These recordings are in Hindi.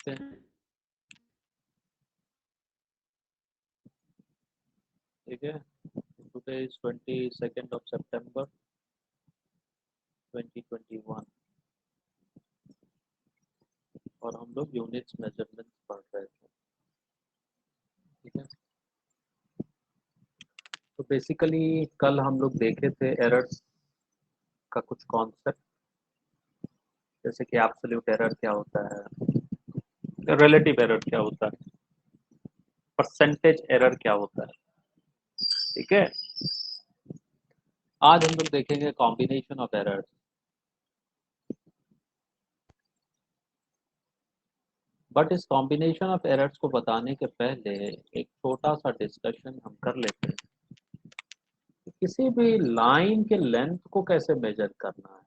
देखते हैं। ठीक है, टुडे इज 22 सितंबर 2021 और हम लोग यूनिट्स मेजरमेंट पढ़ रहे थे। ठीक है, तो बेसिकली कल हम लोग देखे थे एरर्स का कुछ कॉन्सेप्ट, जैसे कि एब्सोल्यूट एरर क्या होता है, रिलेटिव एरर क्या होता है, परसेंटेज एरर क्या होता है। ठीक है, आज हम लोग देखेंगे कॉम्बिनेशन ऑफ एरर्स। बट इस कॉम्बिनेशन ऑफ एरर्स को बताने के पहले एक छोटा सा डिस्कशन हम कर लेते हैं कि किसी भी लाइन के लेंथ को कैसे मेजर करना है।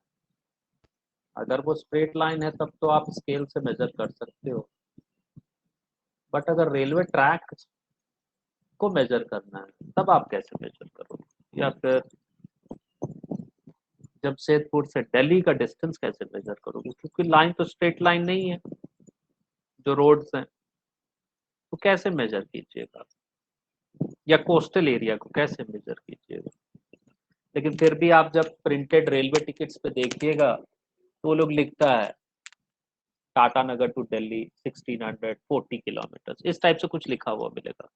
अगर वो स्ट्रेट लाइन है तब तो आप स्केल से मेजर कर सकते हो, बट अगर रेलवे ट्रैक को मेजर करना है तब आप कैसे मेजर करोगे, या फिर जमशेदपुर से दिल्ली का डिस्टेंस कैसे मेजर करोगे, क्योंकि लाइन तो स्ट्रेट लाइन नहीं है, जो रोड्स हैं तो कैसे मेजर कीजिएगा, या कोस्टल एरिया को कैसे मेजर कीजिएगा। लेकिन फिर भी आप जब प्रिंटेड रेलवे टिकट्स पे देखिएगा तो वो लोग लिखता है टाटा नगर टू दिल्ली 1640 किलोमीटर, इस टाइप से कुछ लिखा हुआ मिलेगा।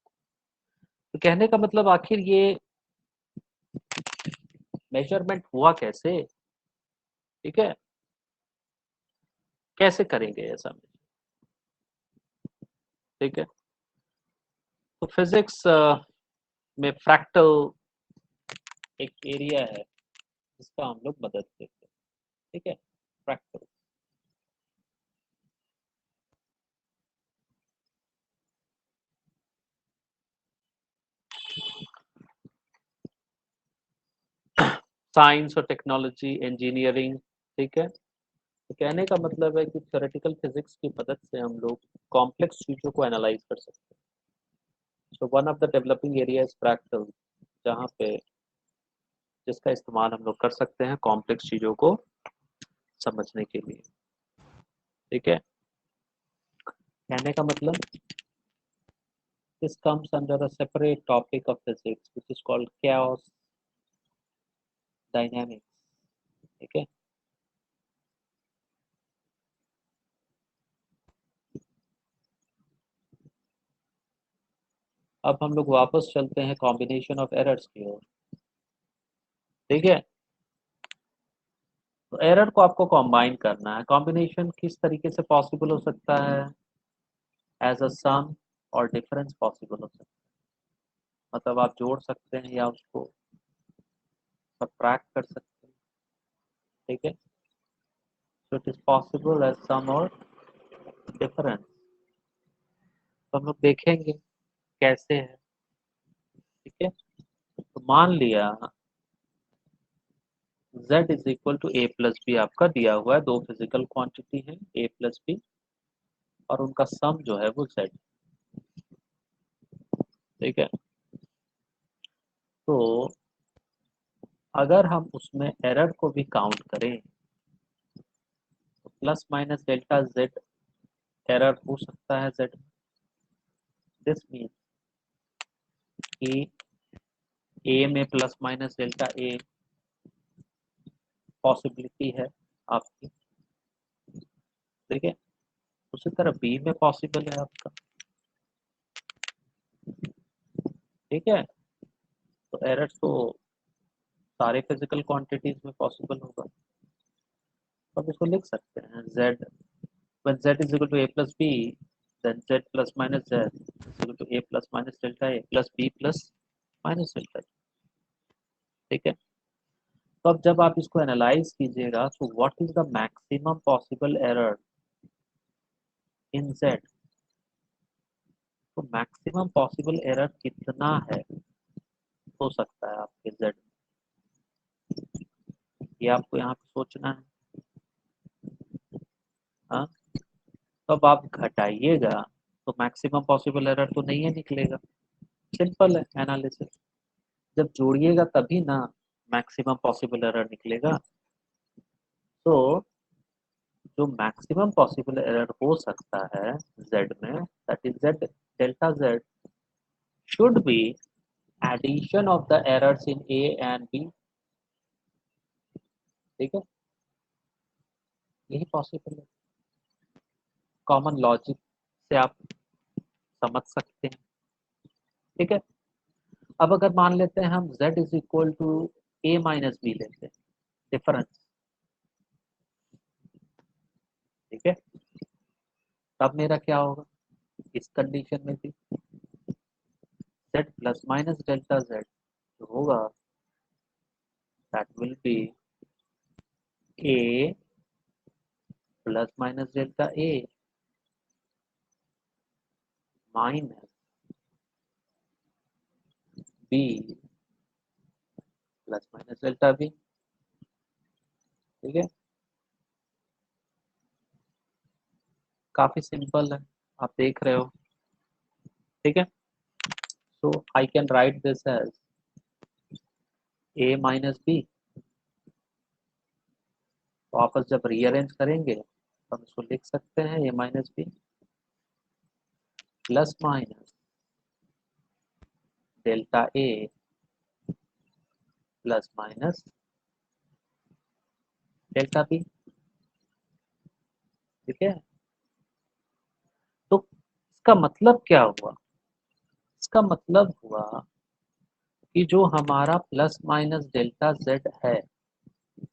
तो कहने का मतलब आखिर ये मेजरमेंट हुआ कैसे, ठीक है, कैसे करेंगे ऐसा। ठीक है, तो फिजिक्स में फ्रैक्टल एक एरिया है जिसका हम लोग मदद लेते हैं। ठीक है, फ्रैक्टल। साइंस और टेक्नोलॉजी, इंजीनियरिंग। ठीक है, तो कहने का मतलब है कि थ्योरेटिकल फिजिक्स की मदद से हम लोग कॉम्प्लेक्स चीज़ों को एनालाइज कर सकते हैं। So one of the developing area is fractal, जहाँ पे जिसका इस्तेमाल हम लोग कर सकते हैं कॉम्प्लेक्स चीज़ों को समझने के लिए। ठीक है, कहने का मतलब this comes under a separate topic of physics which is called chaos dynamics. ठीक है, अब हम लोग वापस चलते हैं कॉम्बिनेशन ऑफ एरर्स की ओर। ठीक है, तो एरर को आपको कॉम्बाइन करना है। कॉम्बिनेशन किस तरीके से पॉसिबल हो सकता है, एज अ सम और डिफरेंस पॉसिबल हो सकता है, मतलब आप जोड़ सकते हैं या उसको सब्ट्रैक्ट कर सकते हैं। ठीक है, so it is possible as sum और डिफरेंस। तो हम लोग देखेंगे कैसे है। ठीक है, तो मान लिया z is equal to a plus b आपका दिया हुआ है, दो फिजिकल क्वांटिटी है a प्लस बी और उनका सम जो है वो z। ठीक है, तो अगर हम उसमें एरर को भी काउंट करें तो plus minus delta z error हो सकता है z। दिस मीन कि a में plus minus delta a possibility है आपकी। ठीक है, उसी तरह b में पॉसिबल है आपका। ठीक है, तो एरर तो सारे फिजिकल क्वांटिटीज में पॉसिबल होगा। तो आप इसको लिख सकते हैं z when z is equal to a plus b, then z plus minus z is equal to a plus minus delta a plus b plus minus delta a। ठीक है, तो अब जब आप इसको एनालाइज कीजिएगा तो what is the maximum possible error in z, तो मैक्सिमम पॉसिबल एरर कितना है हो सकता है आपके z, ये आपको यहाँ पे सोचना है। हाँ, तो अब आप घटाइएगा तो मैक्सिमम पॉसिबल एरर तो नहीं है निकलेगा। सिंपल है एनालिसिस, जब जोड़िएगा तभी ना मैक्सिमम पॉसिबल एरर निकलेगा। तो जो मैक्सिमम पॉसिबल एरर हो सकता है z में, that is z delta z should be addition of the errors in a and b। ठीक है, यही पॉसिबल है, कॉमन लॉजिक से आप समझ सकते हैं। ठीक है, अब अगर मान लेते हैं हम z is equal to a minus b लेते हैं, डिफरेंस। ठीक है, तब मेरा क्या होगा इस कंडीशन में भी, z plus minus delta z जो होगा that will B a plus minus delta a minus b plus minus delta b। ठीक है, काफी सिंपल है, आप देख रहे हो। ठीक है, so I can write this as a minus B. तो आपस जब रीअरेंज करेंगे तो हम इसको लिख सकते हैं a minus b plus minus delta a plus minus delta b. ठीक है, तो इसका मतलब क्या हुआ, इसका मतलब हुआ कि जो हमारा प्लस माइनस डेल्टा z है,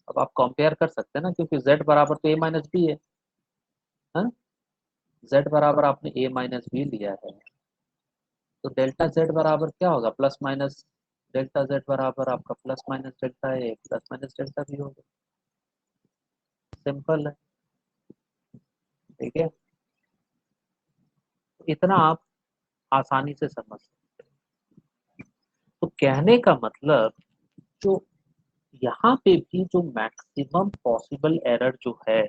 अब आप कंपेयर कर सकते हैं ना, क्योंकि z बराबर तो a माइनस बी है, हाँ? z बराबर आपने a माइनस बी लिया है, तो डेल्टा z बराबर क्या होगा, प्लस माइनस डेल्टा z बराबर आपका प्लस माइनस डेल्टा ए प्लस माइनस डेल्टा बी होगा। सिंपल है। ठीक है, तो इतना आप आसानी से समझ सकते हैं। तो कहने का मतलब, जो यहाँ पे भी जो मैक्सिमम पॉसिबल एरर जो है,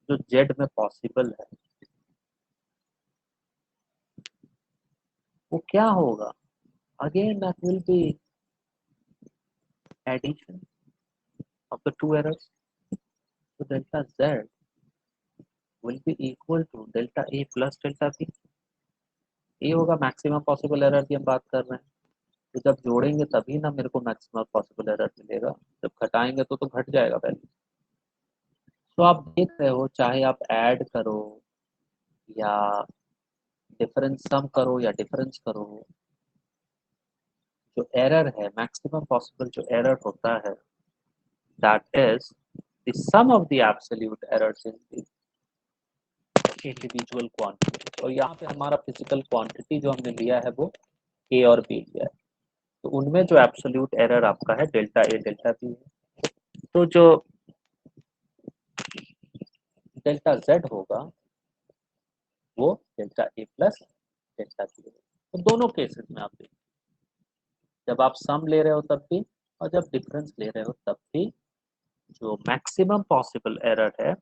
जो जेड में पॉसिबल है, वो क्या होगा, again that will be addition of the two errors, तो delta Z will be equal to delta A plus delta B. ये होगा मैक्सिमम पॉसिबल एरर की हम बात कर रहे हैं। तो जब जोड़ेंगे तभी ना मेरे को मैक्सिमम पॉसिबल एरर मिलेगा, जब घटाएंगे तो घट जाएगा वैल्यू। तो आप देख रहे हो, चाहे आप ऐड करो या डिफरेंस सम करो या डिफरेंस करो, जो एरर है, मैक्सिमम पॉसिबल जो एरर होता है, that is the sum of the absolute errors in the individual quantity. और यहाँ पे हमारा फिजिकल क्वांटिटी जो हमने लिया है वो ए और बी लिया है, तो उनमें जो एब्सोल्यूट एरर आपका है डेल्टा ए डेल्टा बी है। तो जो डेल्टा जेड होगा वो delta A plus delta B होगा। तो दोनों केसेस में आप देखिए, जब आप सम ले रहे हो तब भी और जब डिफरेंस ले रहे हो तब भी, जो मैक्सिमम पॉसिबल एरर है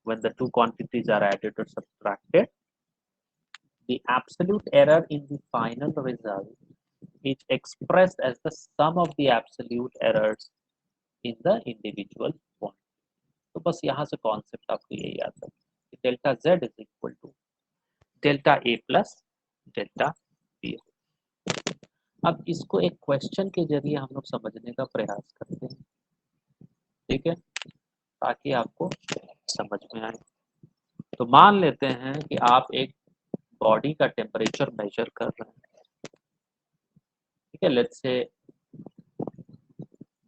when the two quantities are added or subtracted, the absolute error in the final result is expressed as the sum of the absolute errors in the individual quantity. तो बस यहाँ से कॉन्सेप्ट आपको ये याद रखें कि delta z is equal to delta A plus delta b. अब इसको एक क्वेश्चन के जरिए हम लोग समझने का प्रयास करते हैं। ठीक है, ताकि आपको समझ में आए। तो मान लेते हैं कि आप एक बॉडी का टेम्परेचर मेजर कर रहे हैं। ठीक है, लेट्स से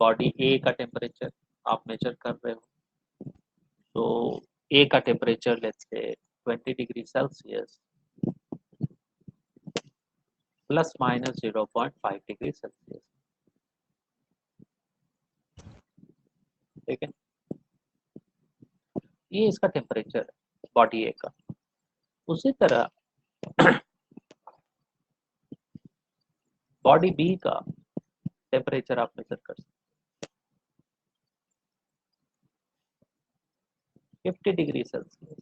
बॉडी ए का टेम्परेचर आप मेजर कर रहे हो, तो ए का temperature let's say 20 degree Celsius plus minus 0.5 degree Celsius. ठीक है, ये इसका टेम्परेचर है बॉडी ए का। उसी तरह बॉडी बी का टेम्परेचर आप मेजर कर सकते 50 degree Celsius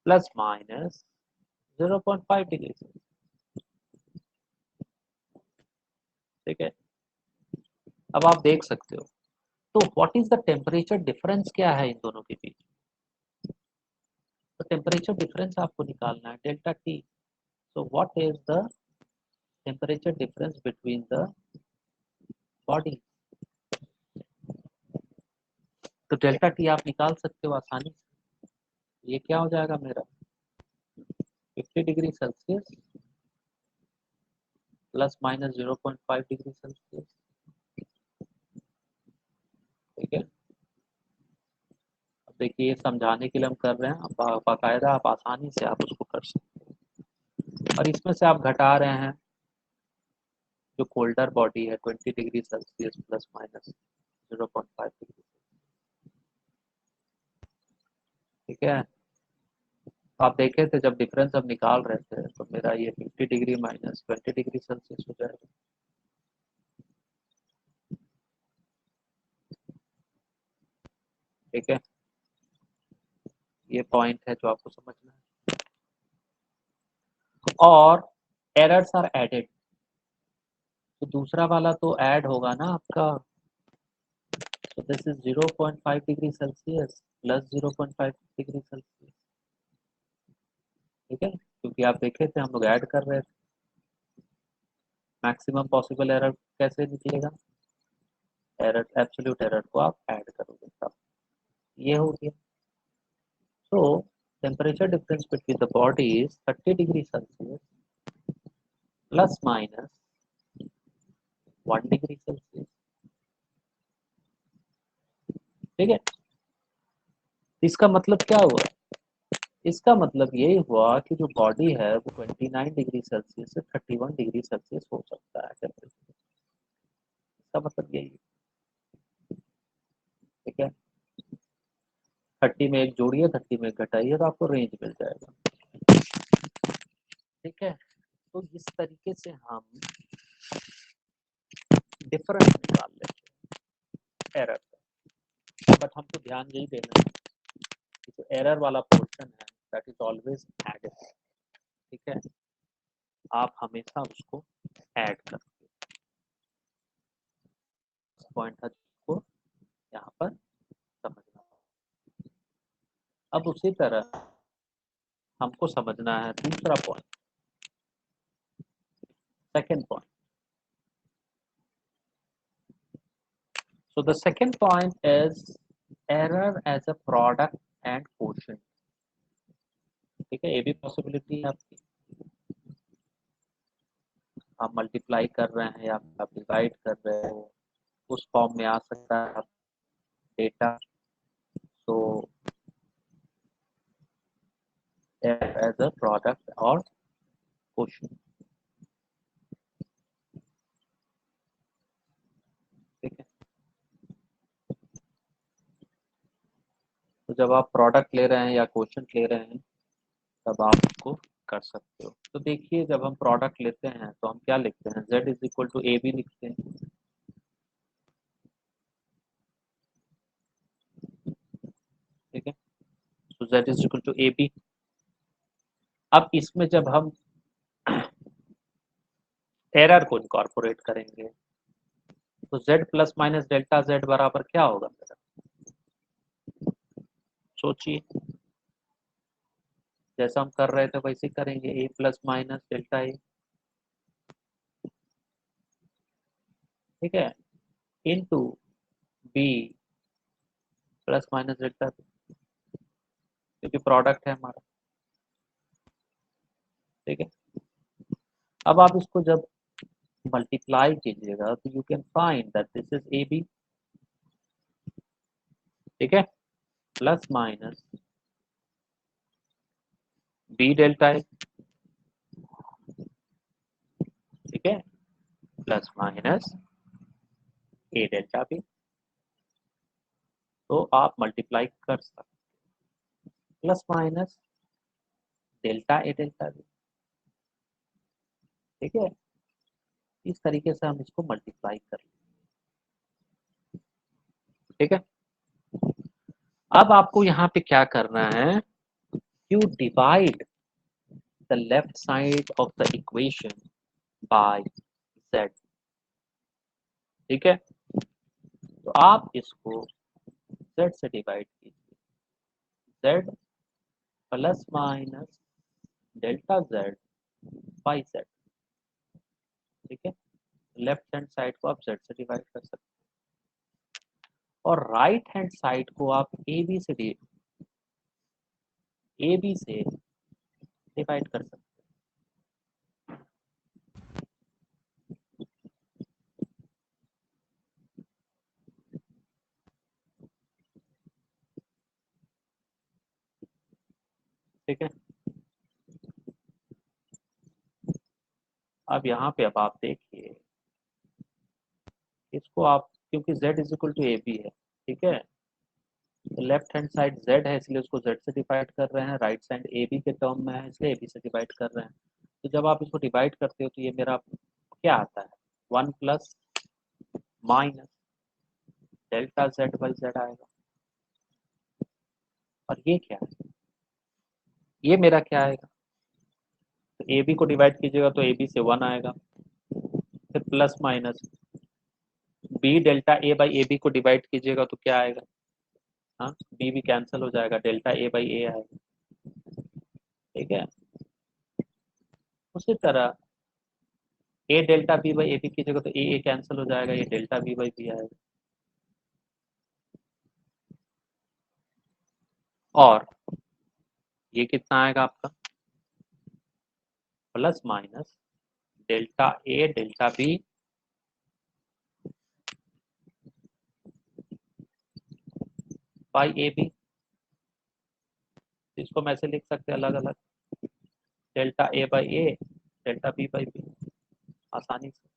plus minus 0.5 degree Celsius. ठीक है। अब आप देख सकते हो, तो what is the temperature difference, क्या है इन दोनों के बीच? तो टेम्परेचर डिफरेंस आपको निकालना है, delta T. So what is the temperature difference between the body? तो डेल्टा टी आप निकाल सकते हो आसानी से। ये क्या हो जाएगा मेरा, 50 degree Celsius plus minus 0.5 degree Celsius, ठीक है। अब देखिए, ये समझाने के लिए हम कर रहे हैं, बाकायदा आप आसानी से आप उसको कर सकते हैं। और इसमें से आप घटा रहे हैं जो कोल्डर बॉडी है 20 degree Celsius plus minus 0.5 degree, ठीक है। आप देखे थे जब डिफरेंस हम निकाल रहे थे, तो मेरा ये 50 डिग्री माइनस 20 डिग्री सेल्सियस हो जाएगा, ठीक है। ये पॉइंट है जो आपको समझना है। और एरर्स आर एडेड, तो दूसरा वाला तो ऐड होगा ना आपका। तो this is 0.5 degree Celsius plus 0.5 degree Celsius, ठीक है, क्योंकि आप देखे थे हम लोग ऐड कर रहे थे। मैक्सिमम पॉसिबल एरर कैसे निकलेगा, एरर एब्सोल्यूट एरर को आप ऐड करोगे तब ये हो गया। सो temperature difference between the body is 30 degree Celsius plus minus 1 degree Celsius, ठीक है। इसका मतलब क्या हुआ, इसका मतलब ये हुआ कि जो बॉडी है वो 29 डिग्री सेल्सियस से 31 डिग्री सेल्सियस हो सकता है टेम्परेचर, इसका मतलब यही है, ठीक है। 30 में एक जोड़िए, 30 में एक घटाइए, तो आपको रेंज मिल जाएगा, ठीक है। तो इस तरीके से हम डिफरेंस निकाल लेते हैं एरर का। बट हमको ध्यान यही देना है कि जो एरर वाला पोर्शन है दैट इज ऑलवेज एडेड, ठीक है। आप हमेशा उसको ऐड करते हो, पॉइंट था जिसको यहाँ पर समझना। अब उसी तरह हमको समझना है दूसरा point, second point. So the second point is error as a product and quotient, ठीक है। ये भी पॉसिबिलिटी है आपकी, आप मल्टीप्लाई कर रहे हैं या आप डिवाइड कर रहे हो, उस फॉर्म में आ सकता है डेटा। तो error as a product और quotient, ठीक है। तो जब आप प्रोडक्ट ले रहे हैं या क्वोशंट ले रहे हैं तब आप उसको कर सकते हो। तो देखिए, जब हम प्रोडक्ट लेते हैं तो हम क्या लिखते हैं, z is equal to A b लिखते हैं, ठीक है। तो z is equal to A b. अब इसमें जब हम एरर को इनकॉर्पोरेट करेंगे तो z plus minus delta z बराबर क्या होगा मेरा, सोचिए। जैसा हम कर रहे थे वैसे ही करेंगे, a plus minus delta a, ठीक है, into b plus minus delta b, क्योंकि प्रोडक्ट है हमारा, ठीक है। अब आप इसको जब मल्टीप्लाई कीजिएगा तो you can find that this is a b, ठीक है, plus minus b delta a, ठीक है, plus minus a delta b. तो आप मल्टीप्लाई कर सकते, plus minus delta a delta b, ठीक है। इस तरीके से हम इसको मल्टीप्लाई कर लें, ठीक है। अब आपको यहाँ पे क्या करना है, you divide the left side of the equation by z, ठीक है, तो आप इसको z से डिवाइड कीजिए, z plus minus delta z by z। ठीक है, लेफ्ट हैंड साइड को आप z से डिवाइड कर सकते हैं और राइट हैंड साइड को आप ए बी से डिवाइड कर सकते हैं। ठीक है, अब यहाँ पे अब आप देखिए इसको आप, क्योंकि z is equal to A B है, ठीक है, तो लेफ्ट हैंड साइड z है इसलिए उसको z से डिवाइड कर रहे हैं, राइट साइड ए बी के टर्म में है इसलिए ए बी से डिवाइड कर रहे हैं। तो जब आप इसको डिवाइड करते हो तो ये मेरा क्या आता है, 1 plus minus delta z by z आएगा। और ये क्या है, ये मेरा क्या आएगा, तो ए बी को डिवाइड कीजिएगा तो ए बी से 1 आएगा, फिर plus minus b delta A by A b को डिवाइड कीजिएगा तो क्या आएगा, हाँ बी भी कैंसिल हो जाएगा, डेल्टा ए बाई ए आएगा। ठीक है, उसी तरह A delta B by A B की जगह तो ए कैंसिल हो जाएगा, ये डेल्टा बी बाई बी आएगा। और ये कितना आएगा आपका, plus minus delta a delta B by A b. इसको मैं ऐसे लिख सकते हैं अलग अलग, delta A by a delta B by b, आसानी से।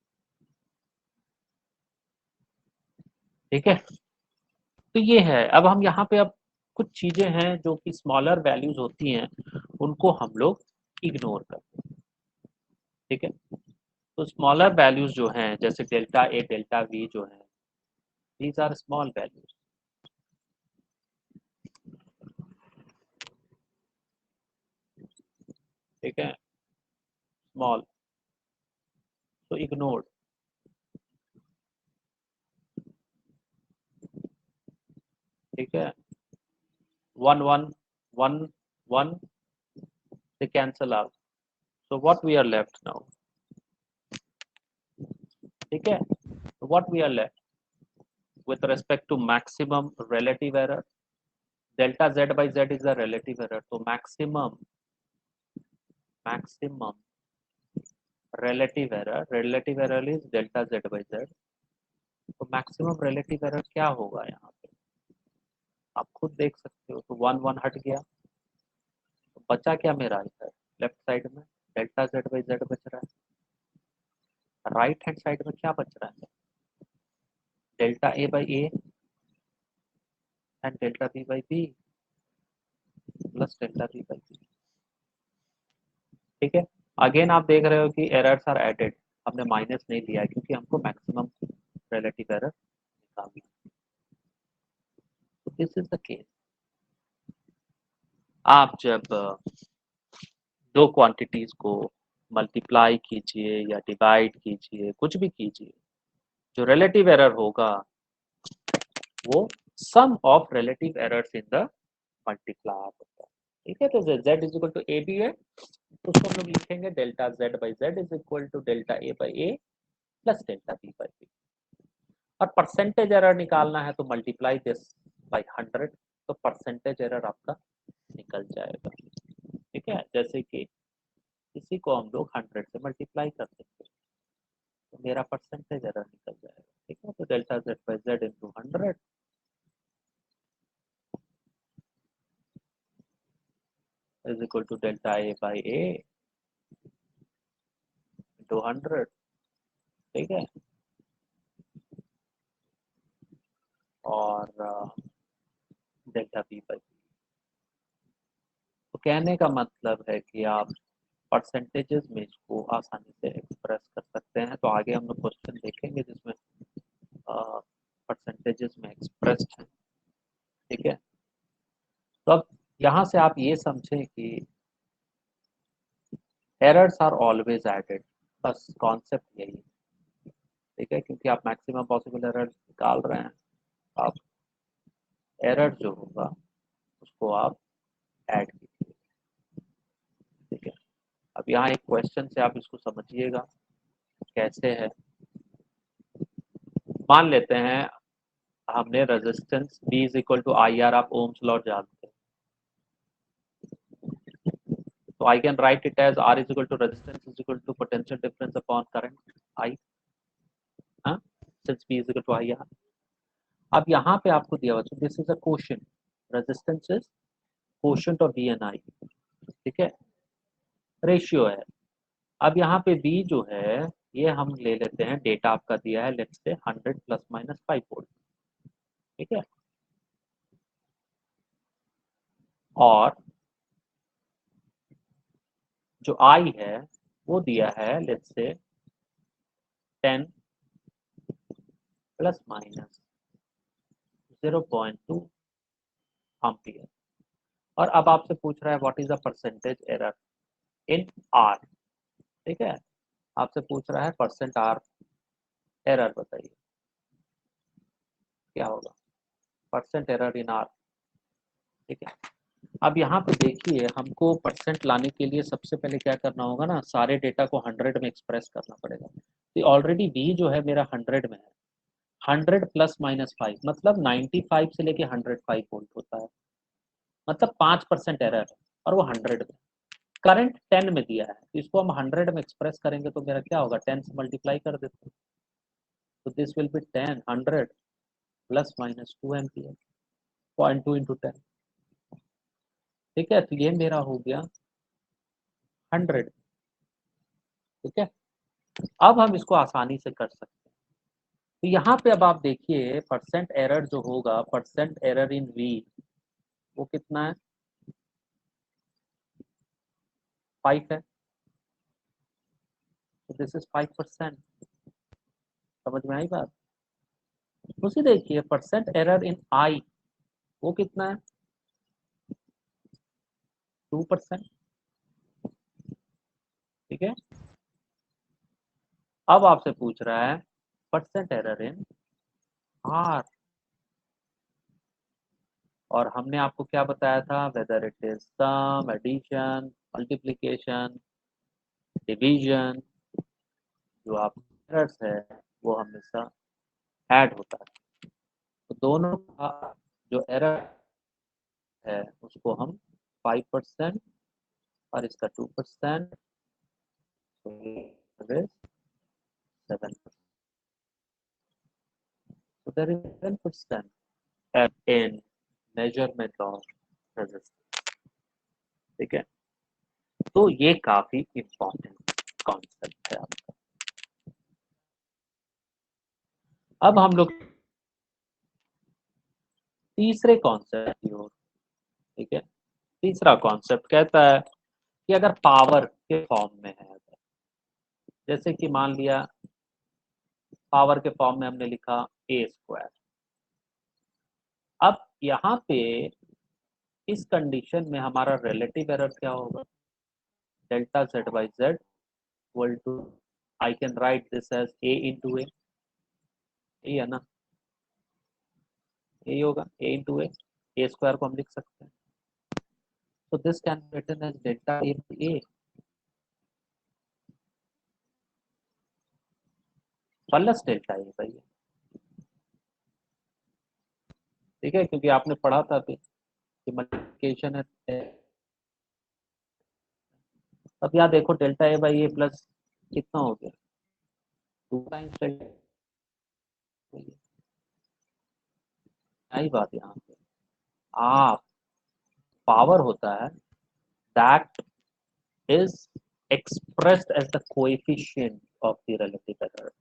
ठीक है, तो ये है। अब हम यहाँ पे अब कुछ चीजें हैं जो कि स्मॉलर वैल्यूज होती हैं उनको हम लोग इग्नोर करते हैं। ठीक है, तो स्मॉलर वैल्यूज जो हैं जैसे डेल्टा ए डेल्टा वी जो है, दीज आर स्मॉल वैल्यूज। ठीक है, स्मॉल, तो इग्नोर्ड। ठीक है, one one one one they cancel out, so what we are left now, ठीक है, so what we are left with respect to maximum relative error, delta z by z is the relative error, so maximum relative error is delta z by z। तो मैक्सिमम रिलेटिव एरर क्या होगा यहाँ पे, आप खुद देख सकते हो, तो वन वन हट गया, तो बचा क्या मेरा इधर लेफ्ट साइड में, डेल्टा जेड बाई जेड बच रहा है, राइट हैंड साइड में क्या बच रहा है, delta A by a and delta B by b plus delta B by b. ठीक है, अगेन आप देख रहे हो कि एरर्स आर एडेड, हमने माइनस नहीं लिया क्योंकि हमको मैक्सिमम रिलेटिव एरर निकालना। तो दिस इज द केस, आप जब दो क्वांटिटीज को मल्टीप्लाई कीजिए या डिवाइड कीजिए, कुछ भी कीजिए, जो रिलेटिव एरर होगा वो sum of relative errors in the multiplier होता है। ठीक है, तो z is equal to A B है, तो उसको हम लोग लिखेंगे delta z by z is equal to delta A by A plus delta B by B. और परसेंटेज एरर निकालना है तो मल्टीप्लाई दिस बाई 100, तो परसेंटेज एरर आपका निकल जाएगा। ठीक है, जैसे कि इसी को हम लोग 100 से मल्टीप्लाई कर देंगे तो मेरा परसेंटेज एरर निकल जाएगा। ठीक है, तो delta z by z into 100 is equal to delta A by A into 100। ठीक है, और डेल्टा बी बाई, तो कहने का मतलब है कि आप परसेंटेजेस में इसको आसानी से एक्सप्रेस कर सकते हैं। तो आगे हम लोग क्वेश्चन देखेंगे जिसमें परसेंटेजेस में एक्सप्रेस्ड है। ठीक है, तो अब यहाँ से आप ये समझें कि एरर्स आर ऑलवेज एडेड, बस कॉन्सेप्ट यही है। ठीक है, क्योंकि क्योंकि आप मैक्सिमम पॉसिबल एरर निकाल रहे हैं। आप एरर जो होगा उसको आप ऐड कीजिए, ठीक है। अब यहाँ एक क्वेश्चन से आप इसको समझिएगा कैसे है। मान लेते हैं हमने resistance B is equal to I R, आप ओम्स लॉ जानते हैं, तो I can write it as R is equal to resistance is equal to potential difference upon current I, हाँ, since B is equal to I R. अब यहाँ पे आपको दिया हुआ, this is a quotient, resistance is quotient of B and I, ठीक है, रेशियो है। अब यहाँ पे B जो है ये हम ले लेते हैं, डेटा आपका दिया है let's say 100 plus minus 5 volt, ठीक है, और जो I है वो दिया है let's say 10 plus minus 0.2 ampere. और अब आपसे पूछ रहा है what is the percentage error in R, ठीक है, आपसे पूछ रहा है परसेंट R एरर, बताइए क्या होगा, परसेंट एरर इन R, ठीक है। अब यहाँ पे देखिए हमको परसेंट लाने के लिए सबसे पहले क्या करना होगा ना, सारे डेटा को 100 में एक्सप्रेस करना पड़ेगा। तो ऑलरेडी B जो है मेरा 100 में है, 100 प्लस माइनस 5 मतलब 95 से लेके 105 वोल्ट होता है, मतलब 5% एरर है और वो 100 में। करंट 10 में दिया है तो इसको हम 100 में एक्सप्रेस करेंगे तो मेरा क्या होगा, 10 से मल्टीप्लाई कर देते हैं, तो this will be 10 100 plus minus 2 ampere, 0.2 into 10, ठीक है। तो ये मेरा हो गया 100, ठीक है। अब हम इसको आसानी से कर सकते हैं। तो यहाँ पे अब आप देखिए परसेंट एरर जो होगा, परसेंट एरर इन V वो कितना है, 5 है, तो दिस इज 5%। समझ में आई बात। उसी देखिए परसेंट एरर इन I वो कितना है, 2%, ठीक है। अब आपसे पूछ रहा है परसेंट एरर इन R, और हमने आपको क्या बताया था, whether it is sum, addition, multiplication, division, जो आप एरर्स है वो हमेशा ऐड होता है। तो दोनों का जो एरर है उसको हम 5% और इसका 2%, तो 7%, so there is 10% in measurement of resistance, ठीक है। तो ये काफी इंपॉर्टेंट कॉन्सेप्ट है आपका। अब हम लोग तीसरे कॉन्सेप्ट की ओर, ठीक है। तीसरा कॉन्सेप्ट कहता है कि अगर पावर के फॉर्म में है, जैसे कि मान लिया पावर के फॉर्म में हमने लिखा ए स्क्वायर। अब यहाँ पे इस कंडीशन में हमारा रिलेटिव एरर क्या होगा, delta Z by Z equal to, I can write this as A into A, है ना, ए होगा, ए स्क्वायर को हम लिख सकते हैं, so this can be written as delta a by a plus delta A by A, ठीक है, क्योंकि आपने पढ़ा था कि मल्टीप्लिकेशन है। अब यहाँ देखो delta A by A plus कितना हो गया, 2 टाइम्स डेल्टा, यही बात यहाँ पे आप पावर होता है that is expressed as the coefficient of the relative error.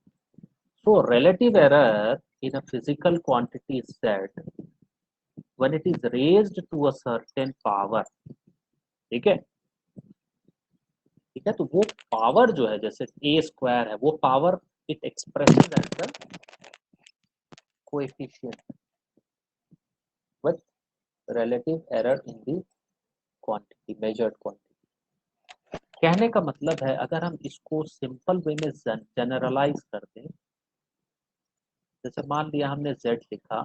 So relative error in a physical quantity is said when it is raised to a certain power, ठीक है, ठीक है। तो वो पावर जो है जैसे ए स्क्वायर है, वो power it expresses as the coefficient with relative error in the quantity, measured quantity। कहने का मतलब है अगर हम इसको सिंपल वे में जनरलाइज कर दें जैसे मान लिया हमने z लिखा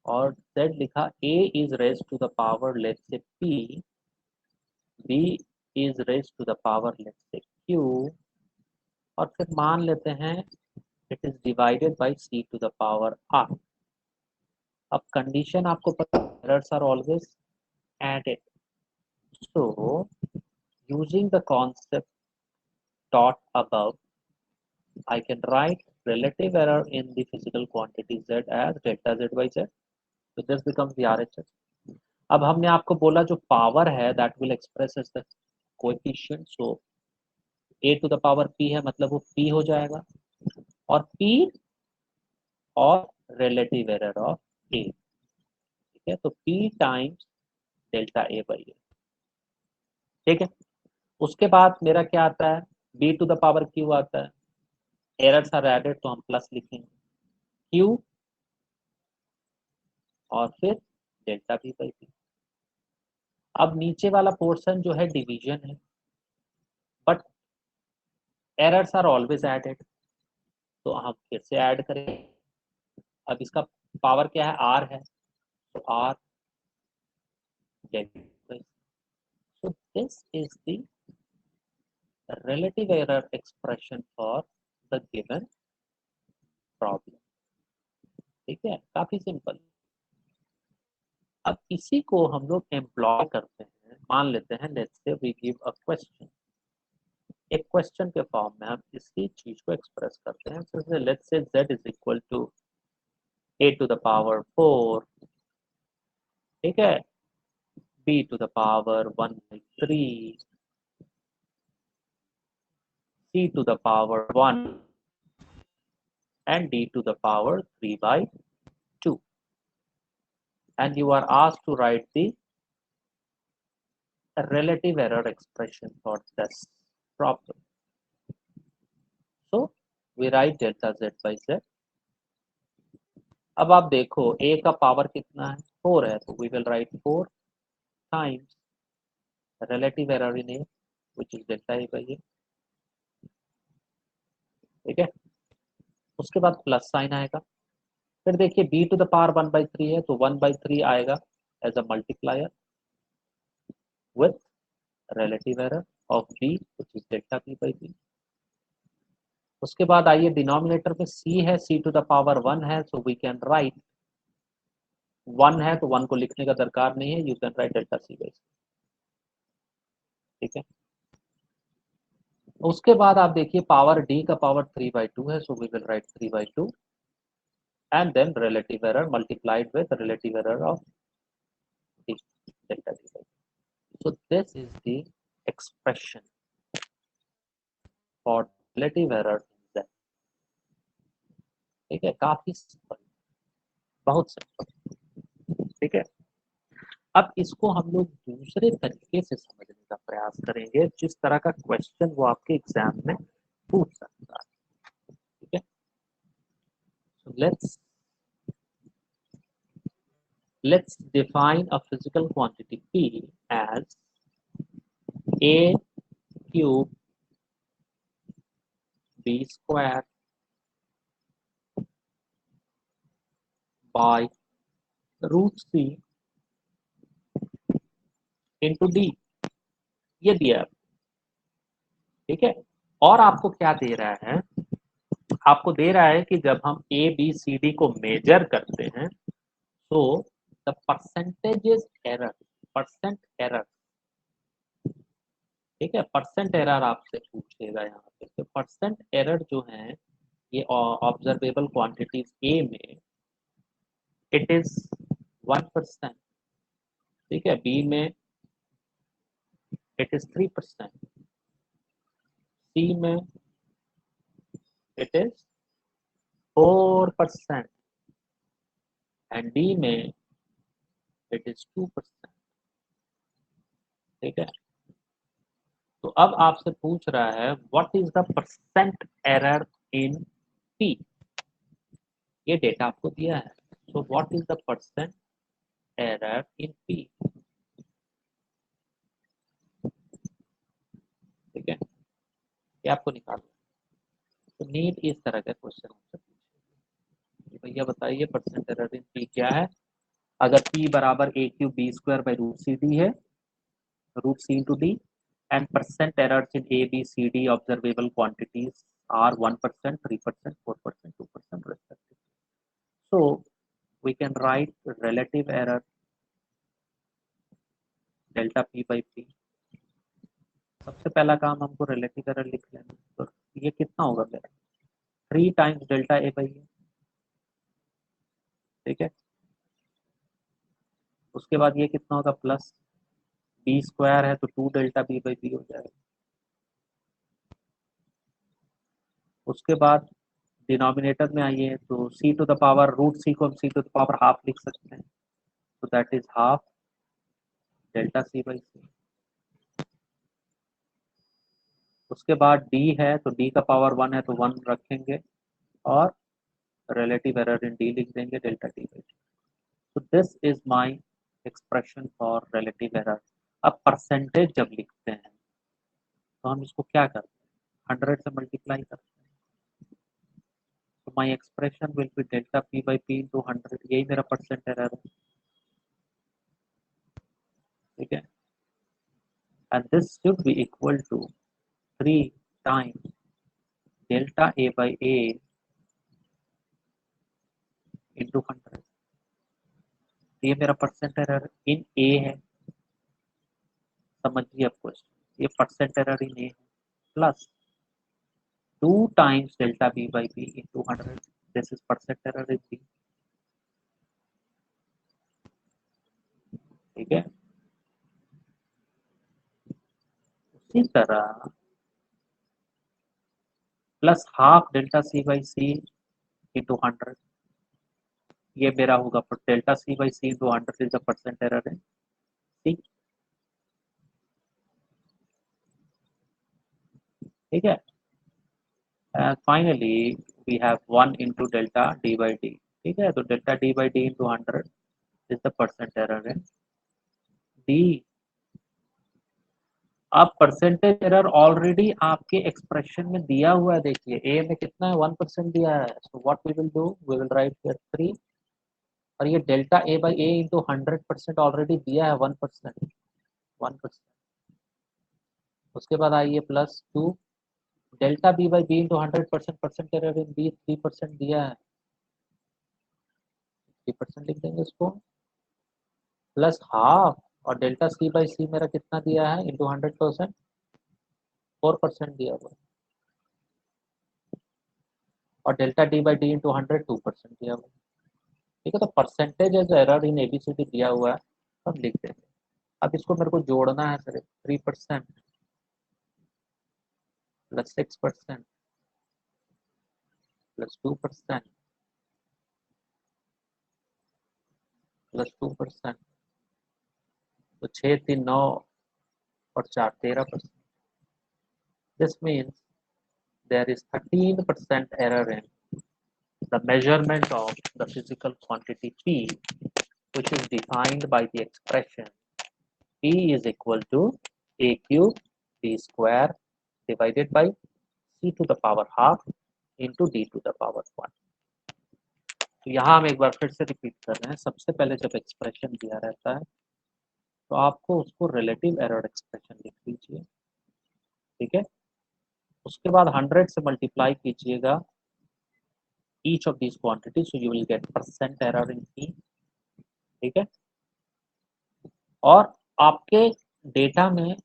और z लिखा a is raise to the power let's say p, b is raise to the power let's say q, और फिर मान लेते हैं it is divided by c to the power r। अब कंडीशन आपको पता है, errors are always added, so using the concept taught above, I can write relative error in the physical quantity z as delta z by z, so this becomes the RHS। अब हमने आपको बोला जो पावर है that will express as the coefficient, so a to the power p है मतलब वो p हो जाएगा, और p और रिलेटिव एरर ऑफ a, ठीक है, तो p times delta a by a, ठीक है। उसके बाद मेरा क्या आता है, b to the power q आता है, एरर्स आर एडेड तो हम प्लस लिखेंगे q और फिर डेल्टा b बाई p। अब नीचे वाला पोर्शन जो है डिवीजन है, but errors are always added, तो हम फिर से ऐड करेंगे। अब इसका पावर क्या है, r है, तो r delta. so this is the relative error expression for the given problem, ठीक है, काफी सिंपल। अब इसी को हम लोग एम्प्लॉय करते हैं, मान लेते हैं let's say we give a question, एक क्वेश्चन के फॉर्म में हम इसी चीज को एक्सप्रेस करते हैं। जैसे let's say z is equal to a to the power 4, ठीक है, b to the power 1/3, c to the power 1 and d to the power 3/2, and you are asked to write the relative error expression for this problem. So we write delta z by z। अब आप देखो a का पावर कितना है, 4 है, तो we will write 4 times relative error in a which is delta a by a, ठीक है। उसके बाद प्लस साइन आएगा, फिर देखिए b टू द पावर 1/3 है तो 1/3 आएगा as a multiplier with relative error of b which is delta b by b। उसके बाद आइए डिनोमिनेटर में c है, c टू द पावर 1 है, सो वी कैन राइट 1 है तो 1 को लिखने का दरकार नहीं है, you can write delta c by c, ठीक है। उसके बाद आप देखिए पावर d का पावर 3/2 है, so we will write 3/2 and then relative error multiplied with relative error of d delta c by c। So this is the expression for relative error in z, ठीक है, काफी सिंपल, बहुत सिंपल, ठीक है। अब इसको हम लोग दूसरे तरीके से समझने का प्रयास करेंगे, जिस तरह का क्वेश्चन वो आपके एग्जाम में पूछ सकता है, ठीक है। So let's define a physical quantity P as a cube b square by root c into d, ये दिया है, ठीक है। और आपको क्या दे रहा है, आपको दे रहा है कि जब हम ए बी सी डी को मेजर करते हैं तो the percentages error, percent error, ठीक है, परसेंट एरर आपसे पूछेगा यहाँ पे, तो परसेंट एरर जो है ये ऑब्जर्वेबल क्वांटिटीज ए में इट इज 1%, ठीक है, बी में इट इज 3%, सी में इट इज 4% एंड डी में इट इज 2%, ठीक है। तो अब आपसे पूछ रहा है what is the percent error in P, ये डेटा आपको दिया है, so what is the percent error in P, ठीक है, ये आपको निकालना है। तो नीट इस तरह का क्वेश्चन आपसे पूछेगा, भैया बताइए परसेंट एरर इन पी क्या है। अगर p बराबर a cube b square by root C D है, root C into D, and percent errors in A, B, C, D observable quantities are 1%, 3%, 4%, 2% respectively. So we can write relative error delta P by P. सबसे पहला काम हमको relative error लिख लेना, तो ये कितना होगा मेरा 3 times delta A by A, ठीक है। उसके बाद ये कितना होगा प्लस बी स्क्वायर है तो 2 डेल्टा बी बाई बी हो जाएगा। उसके बाद डिनोमिनेटर में आइए तो C to the power root C को हम C to the power half लिख सकते हैं, तो that is half delta C by C. उसके बाद d है तो d का पावर 1 है तो 1 रखेंगे और रिलेटिव एरर इन d लिख देंगे डेल्टा टी बाई टी। तो this is my expression for relative error. अब परसेंटेज जब लिखते हैं तो हम इसको क्या करते हैं 100 से मल्टीप्लाई करते हैं, तो my expression will be delta p by p into 100, यही मेरा परसेंट एरर है, ठीक है। And this should be equal to 3 times delta A by A into 100। ये मेरा परसेंट एरर इन ए है, समझिए आप क्वेश्चन, ये परसेंट एरर इन ए है, plus 2 times delta B by B into 100, this is percent error in B, ठीक है। उसी तरह plus half delta C by C into 100, ये मेरा होगा delta C by C into 100 is the percent error in C, ठीक है। And finally we have 1 into delta D by D, ठीक है। तो delta D by D into 100 is the percent error in D. अब परसेंटेज एरर ऑलरेडी आपके एक्सप्रेशन में दिया हुआ है, देखिए ए में कितना है 1% दिया है, so what we will do we will write here 3, और ये delta A by A into 100% already दिया है 1%, 1%। उसके बाद आइए plus 2 delta B by B into 100%, percent error in b 3% दिया है, 3% लिख देंगे इसको, प्लस हाफ, और डेल्टा सी बाई सी मेरा कितना दिया है इंटू 100%, 4% दिया हुआ है, और delta D by D into 100 2% दिया हुआ है, ठीक है। तो percentage as error in ABCD दिया हुआ है, अब लिख देंगे। अब इसको मेरे को जोड़ना है सिर्फ 3% प्लस 6% प्लस 2% प्लस 2%, तो 6 3 9 और 4 13%। This means there is 13% error in the measurement of the physical quantity P, which is defined by the expression P is equal to A cube D square divided by C to the power half into D to the power 1। तो यहाँ हम एक बार फिर से रिपीट कर रहे हैं, सबसे पहले जब एक्सप्रेशन दिया रहता है तो आपको उसको रिलेटिव एरर एक्सप्रेशन लिख लीजिए, ठीक है। उसके बाद 100 से मल्टीप्लाई कीजिएगा each of these quantities, so you will get percent error in P, ठीक है। और आपके डेटा में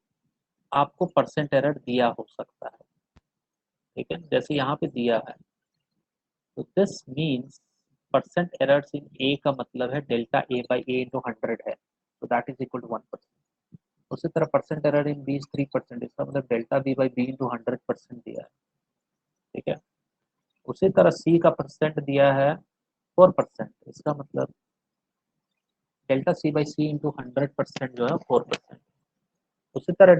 आपको परसेंट एरर दिया हो सकता है, ठीक है, जैसे यहाँ पे दिया है, तो this means percent error in A का मतलब है delta A by A into 100 है, तो दैट इज इक्वल टू 1%। उसी तरह परसेंट एरर इन बी 3%, इसका मतलब delta B by B into 100% दिया है, ठीक है। उसी तरह सी का परसेंट दिया है 4%, इसका मतलब delta C by C into 100% जो है 4%। उसी तरह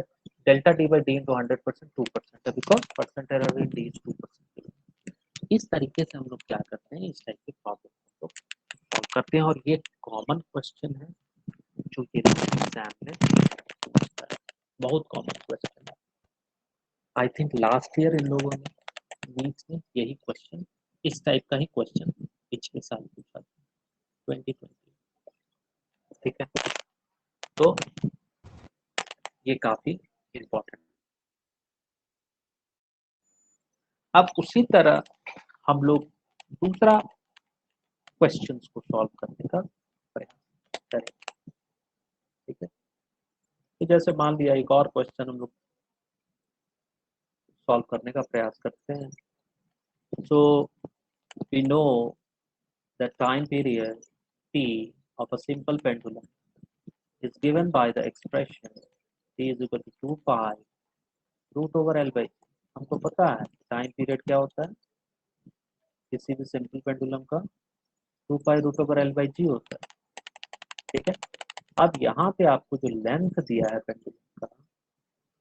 delta D by D into 100% 2% है, because percent error in d is 2%। इस तरीके से हम लोग क्या करते हैं, इस टाइप के प्रॉब्लम को सॉल्व करते हैं, और ये कॉमन क्वेश्चन है जो ये एग्जाम में पूछता है, बहुत कॉमन क्वेश्चन है। I think last year in लोगों ने नीट में यही क्वेश्चन, इस टाइप का ही क्वेश्चन पिछले साल पूछा था 2020। ठीक है, तो ये काफी इम्पोर्टेंट। अब उसी तरह हम लोग दूसरा क्वेश्चंस को सॉल्व करने का प्रयास करें। ठीक है, तो जैसे मान लिया एक और क्वेश्चन हम लोग सॉल्व करने का प्रयास करते हैं। So we know the time period t of a simple pendulum is given by the expression t is equal to 2 pi root over L by. हमको पता है टाइम पीरियड क्या होता है किसी भी सिंपल पेंडुलम का, 2 pi root over L by G होता है। ठीक है, अब यहाँ पे आपको जो लेंथ दिया है पेंडुलम का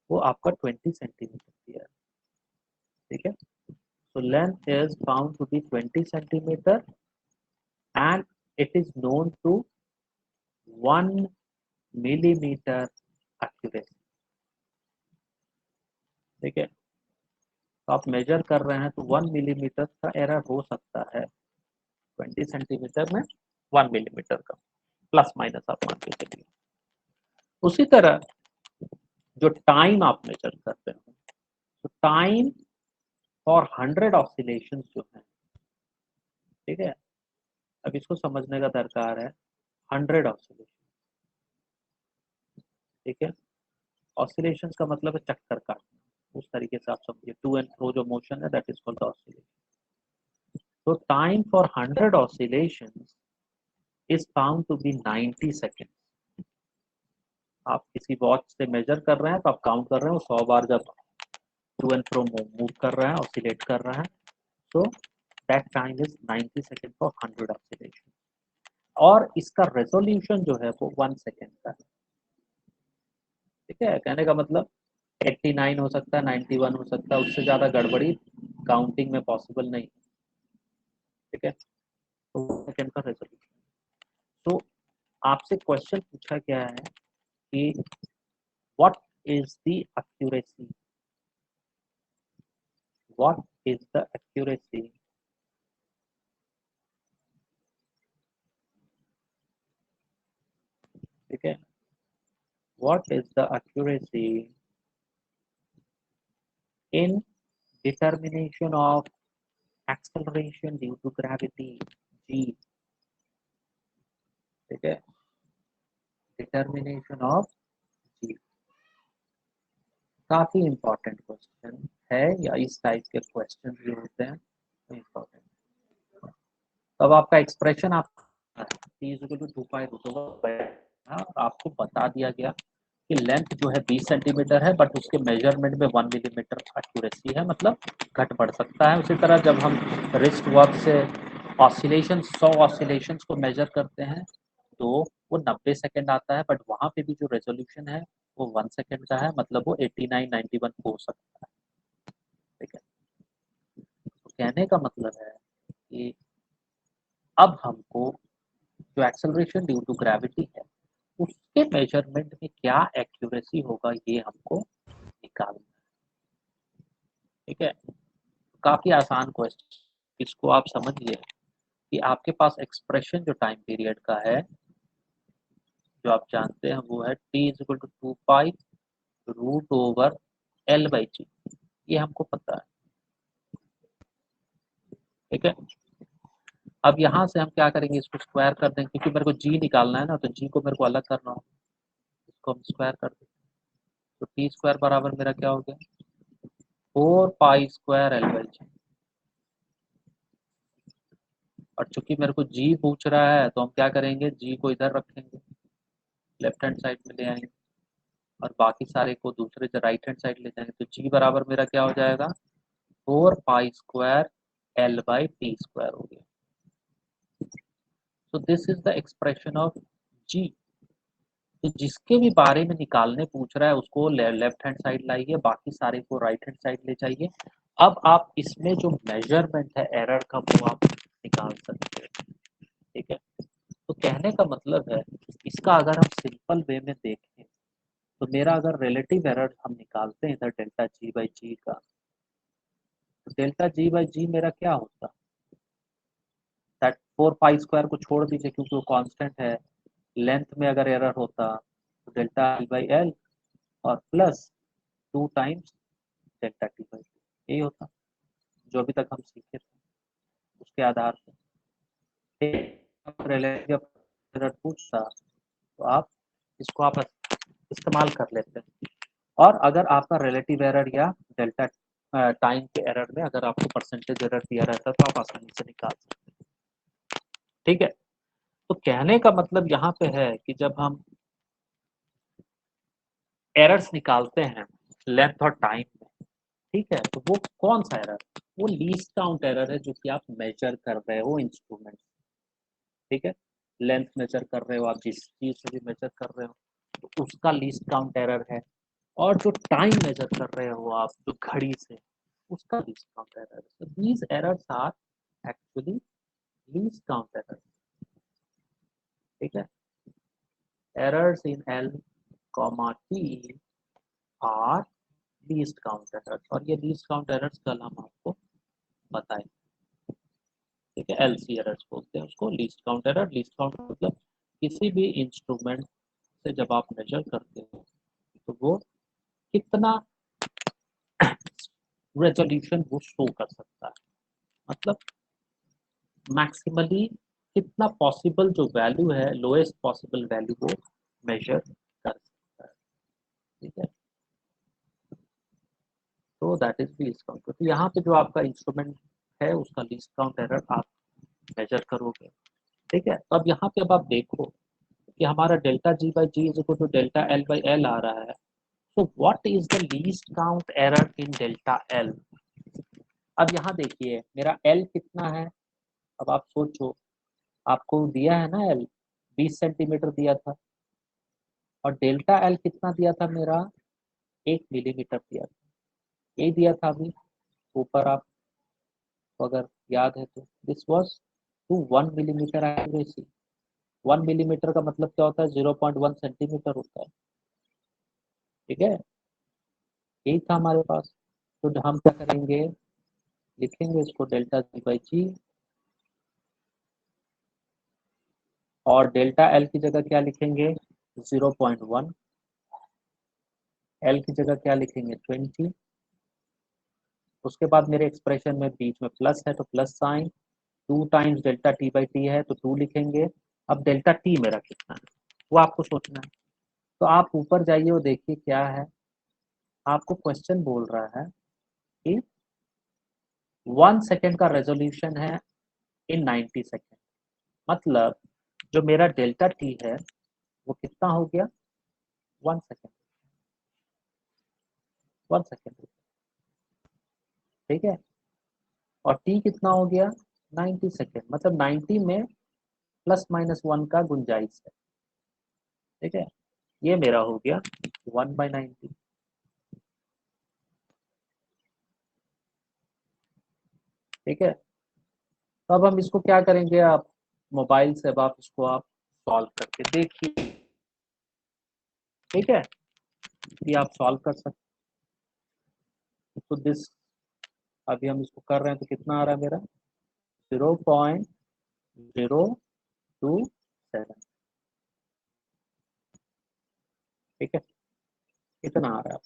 वो आपका 20 सेंटीमीटर दिया है। ठीक है, so length is found to be 20 centimeter and it is known to 1 millimeter accuracy। ठीक है, तो आप मेजर कर रहे हैं तो 1 मिलीमीटर का एरर हो सकता है, 20 सेंटीमीटर में 1 मिलीमीटर का, प्लस माइनस आप मान के चलिए। उसी तरह जो टाइम आप मेजर करते हैं तो टाइम फॉर 100 ऑसिलेशन जो है, ठीक है, अब इसको समझने का दरकार है 100 ऑसिलेशन। ठीक है, ऑसिलेशन का मतलब है चक्कर काटना, उस तरीके से आप समझिए, टू एंड फ्रो जो मोशन है दैट इज कॉल्ड ऑसिलेशन। तो time for 100 oscillations is found to be 90 second. आप किसी वॉच से मेजर कर रहे हैं तो आप काउंट कर रहे हैं 100 बार जब टू एंड फ्रो मूव कर रहा है, ऑसिलेट कर रहा है, तो that time is 90 second for 100 oscillation. और इसका रेजोल्यूशन जो है वो 1 सेकेंड का है। ठीक है, कहने का मतलब 89 हो सकता है, 91 हो सकता है, उससे ज़्यादा गड़बड़ी काउंटिंग में पॉसिबल नहीं। ठीक है, तो 1 सेकेंड का रेजोल्यूशन। तो आपसे क्वेश्चन पूछा गया है कि what is the accuracy, what is the accuracy ठीक है, what is the accuracy in determination of acceleration due to gravity g। ठीक है, डिटर्मिनेशन ऑफ g काफी इंपॉर्टेंट क्वेश्चन है, या इस टाइप के क्वेश्चन जो होते हैं इंपॉर्टेंट। तब आपका एक्सप्रेशन आप आपको बता दिया गया कि लेंथ जो है 20 सेंटीमीटर है, बट उसके मेजरमेंट में 1 मिलीमीटर एक्यूरेसी है, मतलब घट बढ़ सकता है। उसी तरह जब हम रिस्ट वॉच से ऑसिलेशन 100 ऑसिलेशन को मेजर करते हैं तो वो 90 सेकेंड आता है, बट वहाँ पे भी जो रेजोल्यूशन है वो 1 सेकेंड का है, मतलब वो 89 91 हो सकता है। ठीक है, तो कहने का मतलब है कि अब हमको जो एक्सेलरेशन ड्यू टू ग्रेविटी है उसके मेजरमेंट में क्या एक्यूरेसी होगा ये हमको निकालना है। ठीक है, काफी आसान क्वेश्चन, इसको आप समझिए कि आपके पास एक्सप्रेशन जो टाइम पीरियड का है जो आप जानते हैं वो है t is equal to 2 pi root over L by G, ये हमको पता है। ठीक है, अब यहाँ से हम क्या करेंगे, इसको स्क्वायर कर देंगे, क्योंकि मेरे को जी निकालना है ना, तो जी को मेरे को अलग करना होगा, इसको हम स्क्वायर कर देंगे, तो टी स्क्वायर बराबर मेरा क्या हो गया 4 पाई स्क्वायर एल बाई जी। और चूंकि मेरे को जी पूछ रहा है तो हम क्या करेंगे, जी को इधर रखेंगे, लेफ्ट हैंड साइड में ले आएंगे, और बाकी सारे को दूसरे राइट हैंड साइड ले जाएंगे, तो जी बराबर मेरा क्या हो जाएगा 4 pi square L by T square हो गया। तो this is the expression of G. तो जिसके भी बारे में निकालने पूछ रहा है उसको लेफ्ट हैंड साइड लाइए, बाकी सारे को राइट हैंड साइड ले जाइए। अब आप इसमें जो मेजरमेंट है एरर का वो आप निकाल सकते हैं। ठीक है, तो कहने का मतलब है इसका अगर हम सिंपल वे में देखें तो मेरा अगर रिलेटिव एरर हम निकालते हैं इधर डेल्टा जी बाई जी का, तो डेल्टा जी बाई जी मेरा क्या होता, दैट 4 पाई स्क्वायर को छोड़ दीजिए क्योंकि वो कांस्टेंट है। लेंथ में अगर एरर होता तो डेल्टा एल बाई एल और plus 2 times delta T by T, यही होता जो अभी तक हम सीखे थे उसके आधार पे। रिलेटिव एरर पूछता तो आप इसको आप इस्तेमाल कर लेते हैं। और अगर आपका रिलेटिव एरर या डेल्टा टाइम के एरर में अगर आपको परसेंटेज एरर दिया रहता है तो आप आसानी से निकाल सकते हैं। ठीक है, तो कहने का मतलब यहाँ पे है कि जब हम एरर्स निकालते हैं लेंथ और टाइम में, ठीक है, तो वो कौन सा एरर, वो लीस्ट काउंट एरर है जो कि आप मेजर कर रहे हो इंस्ट्रूमेंट। ठीक है, लेंथ मेजर कर रहे हो आप, जिस चीज से भी मेजर कर रहे हो तो उसका लीस्ट काउंट एरर है। और जो टाइम मेजर कर रहे हो आप जो घड़ी से, उसका लीस्ट काउंट एरर है। so these errors are actually least count errors। ठीक है, errors in L, T are least count errors, और ये least count errors कल हम आपको बताएं। ठीक है, LC errors बोलते हैं उसको, least count error. Least count मतलब किसी भी इंस्ट्रूमेंट से जब आप मेजर करते हो तो वो कितना रेजोल्यूशन वो शो कर सकता है, मतलब मैक्सिमली कितना पॉसिबल जो वैल्यू है, लोएस्ट पॉसिबल वैल्यू वो मेजर कर सकता है। ठीक है, तो दैट इज लीस्ट काउंट। तो यहाँ पे जो आपका इंस्ट्रूमेंट है उसका लीस्ट काउंट एरर आप मेजर करोगे। ठीक है, तो अब यहाँ पे अब आप देखो कि हमारा delta ji by G is equal to delta L by L आ रहा है। तो what is the least count error in delta L. अब यहाँ देखिए मेरा एल कितना है, अब आप सोचो, आपको दिया है ना एल 20 सेंटीमीटर दिया था, और डेल्टा एल कितना दिया था मेरा, 1 मिलीमीटर दिया था, यही दिया था अभी ऊपर आप, तो अगर याद है तो this was to 1 millimetre accuracy. 1 millimetre का मतलब क्या होता है, 0.1 सेंटीमीटर होता है। ठीक है, यही था हमारे पास। तो हम क्या करेंगे, लिखेंगे इसको डेल्टा जी बाई जी, और डेल्टा एल की जगह क्या लिखेंगे 0.1, एल की जगह क्या लिखेंगे 20। उसके बाद मेरे एक्सप्रेशन में बीच में प्लस है तो plus sign, 2 times delta T by T है तो 2 लिखेंगे। अब डेल्टा टी मेरा कितना है वो आपको सोचना है। तो आप ऊपर जाइए और देखिए क्या है, आपको क्वेश्चन बोल रहा है कि 1 सेकेंड का रेजोल्यूशन है इन 90 सेकेंड, मतलब जो मेरा डेल्टा टी है वो कितना हो गया 1 सेकेंड, 1 सेकेंड। ठीक है, और टी कितना हो गया 90 सेकेंड, मतलब 90 में +-1 का गुंजाइश है। ठीक है, ये मेरा हो गया 1/90। ठीक है, तो अब हम इसको क्या करेंगे, आप मोबाइल से अब आप इसको आप सॉल्व करके देखिए। ठीक है, ये आप सॉल्व कर सकते। तो दिस, अभी हम इसको कर रहे हैं तो कितना आ रहा है मेरा 0.027। ठीक है, कितना आ रहा है,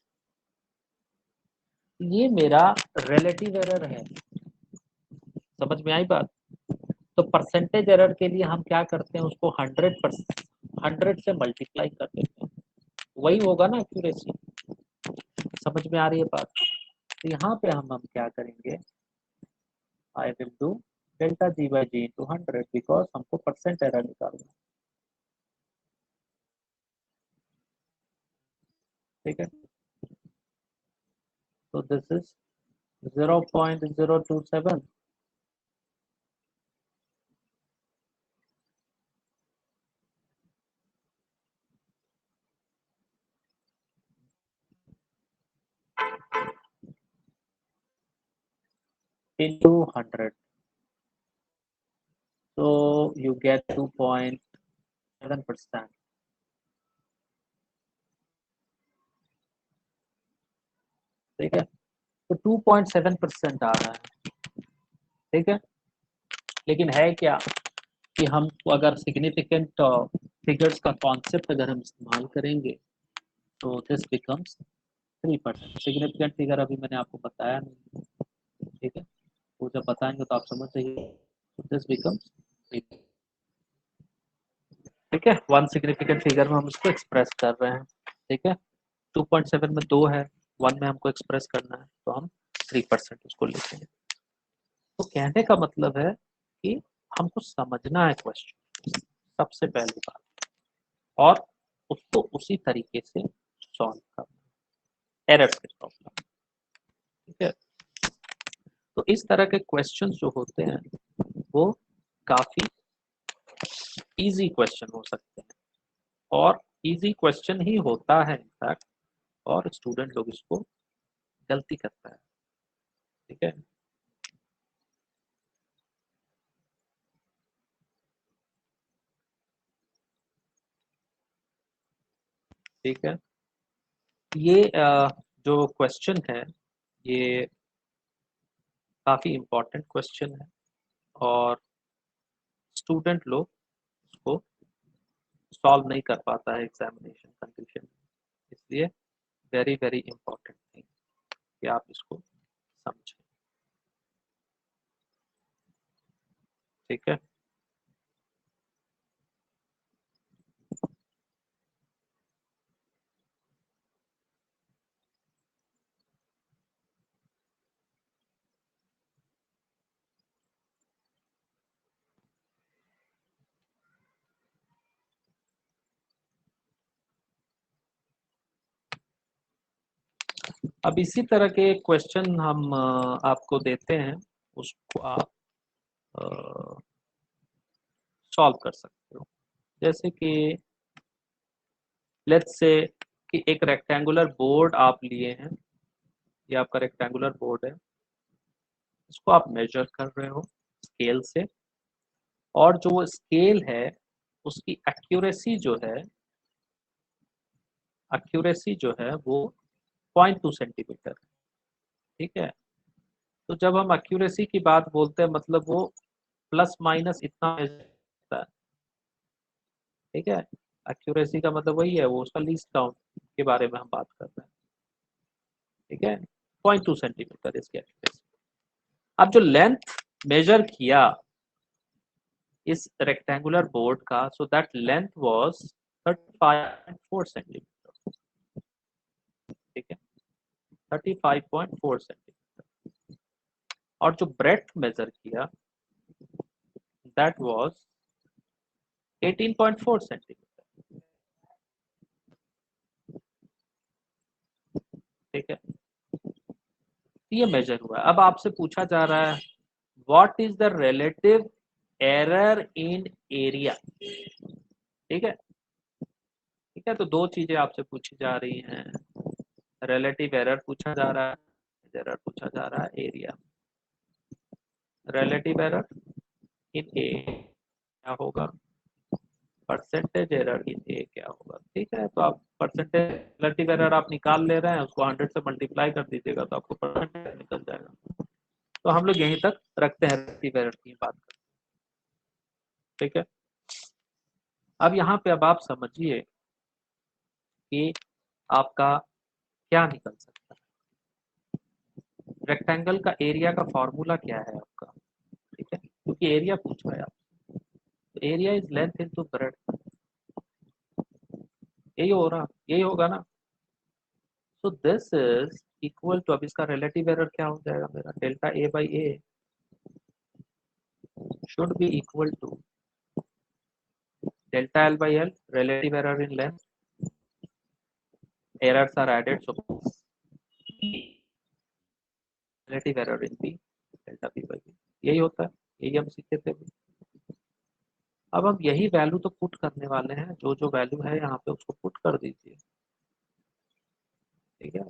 ये मेरा रिलेटिव एरर है। समझ में आई बात। तो परसेंटेज एरर के लिए हम क्या करते हैं, उसको 100 से मल्टीप्लाई कर देते हैं, वही होगा ना एक्यूरेसी। समझ में आ रही है बात। तो यहाँ पे हम क्या करेंगे, I will do delta ji by g into 100 because हमको परसेंट एरर निकालना है। ठीक है, तो this is 0.027 into 100, so you get 2.7%। ठीक है, तो 2.7% आ रहा है। ठीक है, लेकिन है क्या, कि हम अगर सिग्निफिकेंट फिगर्स का कॉन्सेप्ट अगर हम इस्तेमाल करेंगे तो दिस बिकम्स 3%। सिग्निफिकेंट फिगर अभी मैंने आपको बताया नहीं, ठीक है, वो जब बताएंगे तो आप समझ जाइए। दिस बिकम्स, ठीक है, वन सिग्निफिकेंट फिगर में हम उसको एक्सप्रेस कर रहे हैं, ठीक है। 2.7 में 2 है, 1 में हमको एक्सप्रेस करना है तो हम 3% उसको लेते हैं। तो कहने का मतलब है कि हमको समझना है क्वेश्चन सबसे पहली बात, और उसको उसी तरीके से सॉल्व करना, एरर से सॉल्व करना, ठीक है। तो इस तरह के क्वेश्चन जो होते हैं वो काफी इजी क्वेश्चन हो सकते हैं, और इजी क्वेश्चन ही होता है इनफैक्ट, और स्टूडेंट लोग इसको गलती करता है, ठीक है। ठीक है, ये जो क्वेश्चन है ये काफी इम्पोर्टेंट क्वेश्चन है, और स्टूडेंट लोग उसको सॉल्व नहीं कर पाता है एग्जामिनेशन कंडीशन में, इसलिए वेरी वेरी इंपॉर्टेंट थिंग कि आप इसको समझें, ठीक है। अब इसी तरह के क्वेश्चन हम आपको देते हैं, उसको आप सॉल्व कर सकते हो। जैसे कि लेट्स से कि एक रेक्टेंगुलर बोर्ड आप लिए हैं, ये आपका रेक्टेंगुलर बोर्ड है, इसको आप मेजर कर रहे हो स्केल से, और जो वो स्केल है उसकी एक्यूरेसी जो है वो 0.2 सेंटीमीटर, ठीक है। तो जब हम एक्यूरेसी की बात बोलते हैं मतलब वो प्लस माइनस इतना होता है, ठीक है। एक्यूरेसी का मतलब वही है, वो उसका लीस्ट काउंट के बारे में हम बात कर रहे हैं, ठीक है। 0.2 सेंटीमीटर इसकी एक्यूरेसी। अब जो लेंथ मेजर किया इस रेक्टेंगुलर बोर्ड का, so that length was 35.4 centimetre, ठीक है, 35.4 सेंटीमीटर। और जो ब्रेड्थ मेजर किया दैट वाज 18.4 सेंटीमीटर, ठीक है। ये मेजर हुआ है। अब आपसे पूछा जा रहा है what is the relative error in area, ठीक है, ठीक है। तो दो चीजें आपसे पूछी जा रही हैं, रिलेटिव एरर पूछा जा रहा है, एरर पूछा जा रहा है एरिया। रिलेटिव एरर इन ए क्या होगा, परसेंटेज एरर इन ए क्या होगा, ठीक है। तो आप परसेंटेज रिलेटिव एरर आप निकाल ले रहे हैं, उसको 100 से मल्टीप्लाई कर दीजिएगा तो आपको परसेंटेज निकल जाएगा। तो हम लोग यहीं तक रखते हैं रिलेटिव एरर की बात, ठीक है। अब यहाँ पे अब आप समझिए कि आपका क्या निकल सकता है। रेक्टेंगल का एरिया का फॉर्मूला क्या है आपका, ठीक है, क्योंकि एरिया पूछ रहा है आप, तो area is length into breadth, यही हो रहा, यही होगा ना। So this is equal to, अब इसका रिलेटिव एरर क्या हो जाएगा मेरा, delta A by a should be equal to delta L by l, relative error in length, errors are added, so relative error in b delta b by b, यही होता है, यही हम सीखे थे। अब हम यही वैल्यू तो पुट करने वाले हैं, जो जो वैल्यू है यहाँ पे उसको पुट कर दीजिए, ठीक है।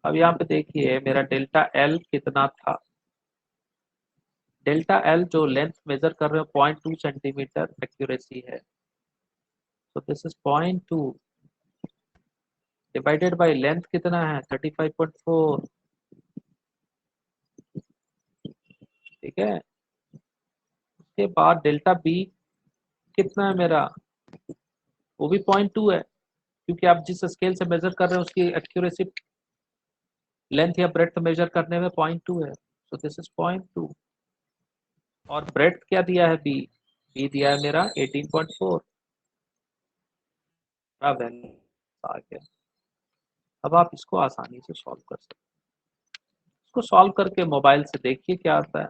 अब यहाँ पे देखिए मेरा डेल्टा एल कितना था, डेल्टा एल जो लेंथ मेजर कर रहे हो 0.2 सेंटीमीटर एक्यूरेसी है, तो this is 0.2 divided by length कितना है 35.4, ठीक है। उसके बाद डेल्टा बी कितना है मेरा, वो भी 0.2 है, क्योंकि आप जिस स्केल से मेजर कर रहे हैं उसकी एक्यूरेसी लेंथ या ब्रेड्थ मेजर करने में 0.2 है, तो दिस इज 0.2। और ब्रेड्थ क्या दिया है, बी, बी दिया है मेरा 18.4 वैल्यू आ गया। अब आप इसको आसानी से सॉल्व कर सकते हैं। इसको सॉल्व करके मोबाइल से देखिए क्या आता है।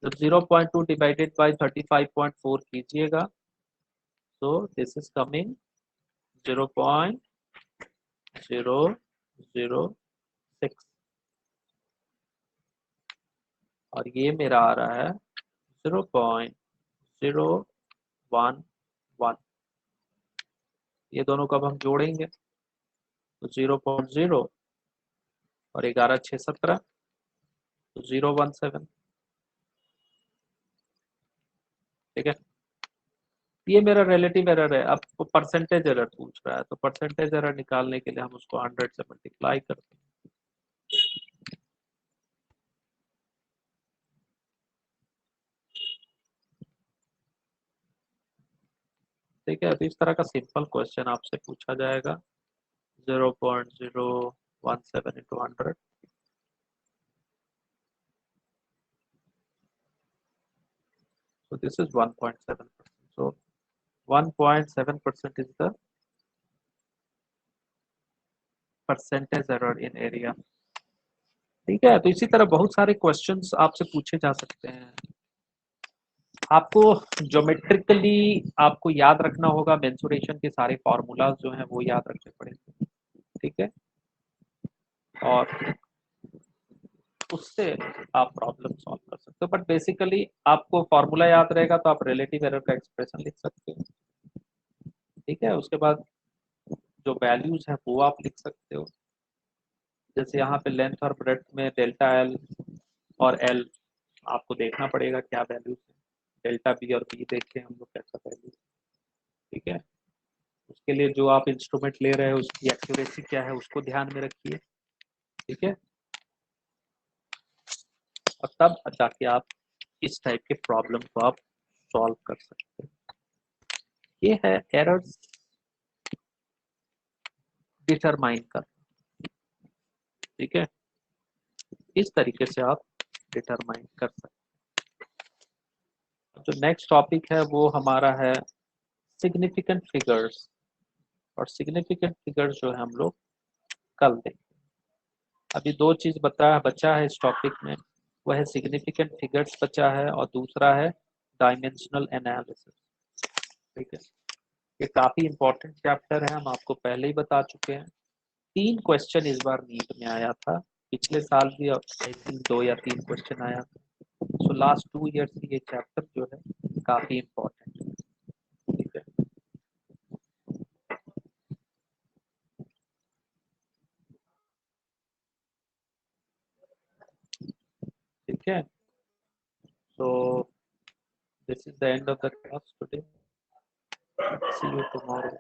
जब 0.2 डिवाइडेड बाई 35.4 कीजिएगा तो दिस इज कमिंग 0.006 और ये मेरा आ रहा है 0.011। ये दोनों कब हम जोड़ेंगे तो 0.0 और 11 6 17 तो 017। ठीक है, ये मेरा रिलेटिव एरर है। अब परसेंटेज एरर पूछ रहा है, तो परसेंटेज एरर निकालने के लिए हम उसको 100 से मल्टीप्लाई करते हैं। ठीक है, तो इस तरह का सिंपल क्वेश्चन आपसे पूछा जाएगा 0.017 into 100। So this is 1.7%. So 1.7% is the percentage error in area। ठीक है, तो इसी तरह बहुत सारे क्वेश्चंस आपसे पूछे जा सकते हैं। आपको ज्योमेट्रिकली आपको याद रखना होगा, मेंसुरेशन के सारे फॉर्मूलाज जो हैं वो याद रखने पड़ेंगे। ठीक है, और उससे आप प्रॉब्लम सॉल्व कर सकते हो। बट बेसिकली आपको फॉर्मूला याद रहेगा तो आप रिलेटिव एरर का एक्सप्रेशन लिख सकते हो। ठीक है, उसके बाद जो वैल्यूज हैं वो आप लिख सकते हो। जैसे यहाँ पे लेंथ और ब्रेड्थ में डेल्टा एल और एल आपको देखना पड़ेगा क्या वैल्यूज है। डेल्टा बी और बी देखें हम लोग कैसा वैल्यू। ठीक है, उसके लिए जो आप इंस्ट्रूमेंट ले रहे हैं उसकी एक्यूरेसी क्या है उसको ध्यान में रखिए। ठीक है, और तब जाके आप इस टाइप के प्रॉब्लम को आप सॉल्व कर सकते हैं। ये है एरर्स डिटरमाइन कर। ठीक है, इस तरीके से आप डिटरमाइन कर सकते हैं। जो नेक्स्ट टॉपिक है वो हमारा है सिग्निफिकेंट फिगर्स। और सिग्निफिकेंट फिगर्स जो है हम लोग कल देखेंगे। अभी दो चीज बचा है इस टॉपिक में, वह है सिग्निफिकेंट फिगर्स बचा है और दूसरा है डायमेंशनल एनालिसिस। ठीक है, ये काफी इंपॉर्टेंट चैप्टर है, हम आपको पहले ही बता चुके हैं। 3 क्वेश्चन इस बार नीट में आया था, पिछले साल भी आई थिंक 2 या 3 क्वेश्चन आया था। सो लास्ट 2 ईयर से ये चैप्टर जो है काफी इंपॉर्टेंट है। ठीक है, ठीक है, so this is the end of the class today, see you tomorrow।